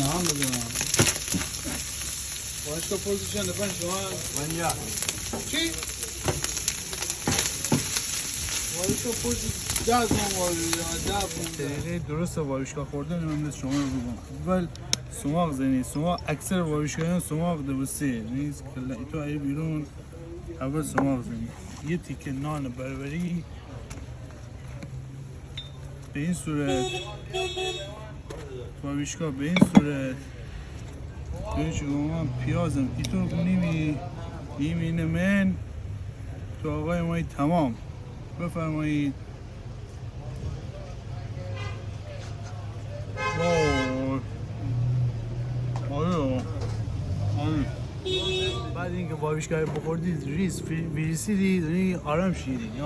هم بدونم باشگاه پوزیشن دفن شما منجا چی؟ باشگاه پوزیشن ده دقیقه درست وایشگاه خوردن من شما رو بگم اول سماق زنی سماق اکثر وایشگاهیان سماق دوسته نیست که تو ای بیرون اول سماق زنی یه تیکه نان بربری به این صورت وایشگاه به این صورت بهش گفتم پیازم اینطور نیمی من تو آقای مایی تمام بفرمایید بعد اینکه وایشگاه بخوردید ریز ویرسیدید آرام شیدید